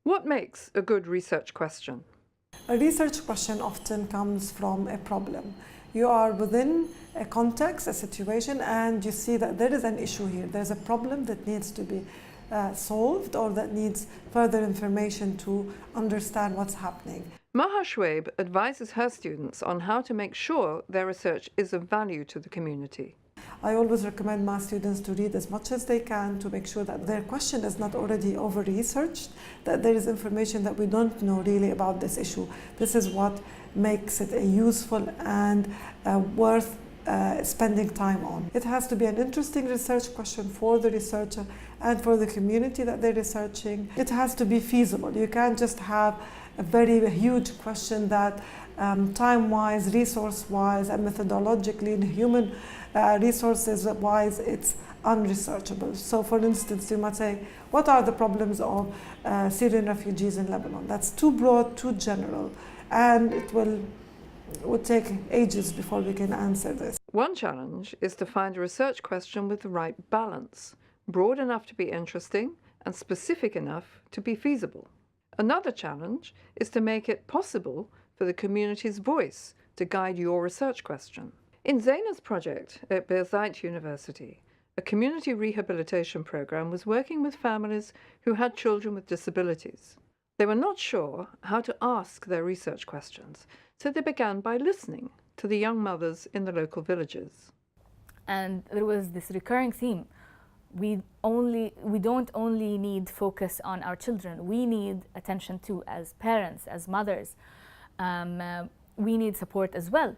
What makes a good research question? A research question often comes from a problem. You are within a context, a situation, and you see that there is an issue here. There's a problem that needs to be solved, or that needs further information to understand what's happening. Maha Shwaib advises her students on how to make sure their research is of value to the community. I always recommend my students to read as much as they can to make sure that their question is not already over-researched, that there is information that we don't know really about this issue. This is what makes it a useful and worth spending time on. It has to be an interesting research question for the researcher and for the community that they're researching. It has to be feasible. You can't just have a very huge question that time-wise, resource-wise, and methodologically and human resources-wise, it's unresearchable. So for instance, you might say, what are the problems of Syrian refugees in Lebanon? That's too broad, too general, and it would take ages before we can answer this. One challenge is to find a research question with the right balance, broad enough to be interesting and specific enough to be feasible. Another challenge is to make it possible for the community's voice to guide your research question. In Zaina's project at Birzeit University, a community rehabilitation program was working with families who had children with disabilities. They were not sure how to ask their research questions, so they began by listening to the young mothers in the local villages. And there was this recurring theme. We don't only need focus on our children, we need attention too, as parents, as mothers. We need support as well.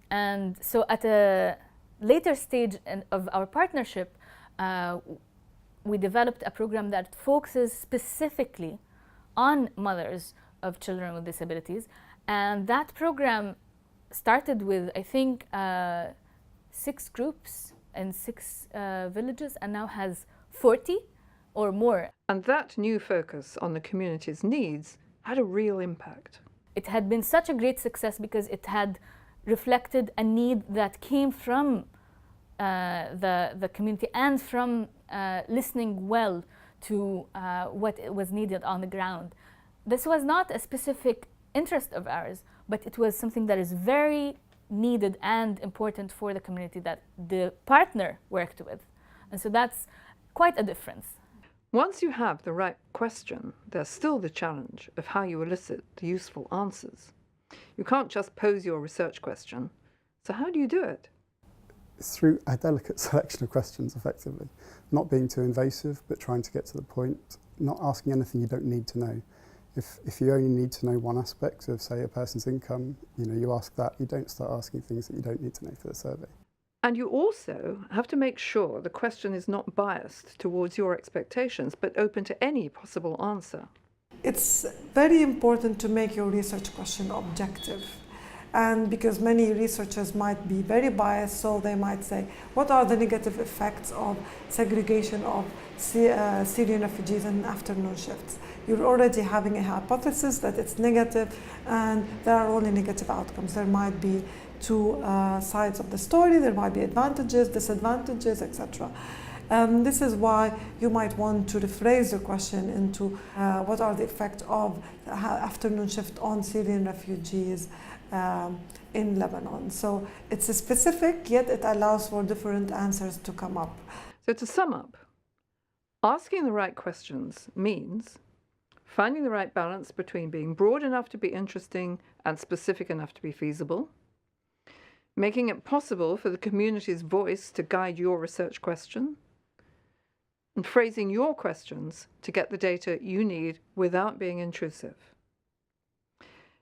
And so at a later stage of our partnership, we developed a program that focuses specifically on mothers of children with disabilities. And that program started with, I think, 6 groups in 6 villages, and now has 40 or more. And that new focus on the community's needs had a real impact. It had been such a great success because it had reflected a need that came from the community and from listening well to what was needed on the ground. This was not a specific interest of ours, but it was something that is very needed and important for the community that the partner worked with. And so that's quite a difference. Once you have the right question, there's still the challenge of how you elicit the useful answers. You can't just pose your research question. So how do you do it? It's through a delicate selection of questions, effectively. Not being too invasive, but trying to get to the point. Not asking anything you don't need to know. If you only need to know one aspect of, say, a person's income, you ask that. You don't start asking things that you don't need to know for the survey. And you also have to make sure the question is not biased towards your expectations, but open to any possible answer. It's very important to make your research question objective. And because many researchers might be very biased, so they might say, what are the negative effects of segregation of Syrian refugees in afternoon shifts? You're already having a hypothesis that it's negative, and there are only negative outcomes. There might be 2 sides of the story. There might be advantages, disadvantages, etc. This is why you might want to rephrase your question into what are the effects of afternoon shift on Syrian refugees in Lebanon. So it's specific, yet it allows for different answers to come up. So to sum up, asking the right questions means finding the right balance between being broad enough to be interesting and specific enough to be feasible, making it possible for the community's voice to guide your research question, and phrasing your questions to get the data you need without being intrusive.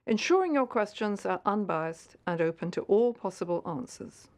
Ensuring your questions are unbiased and open to all possible answers.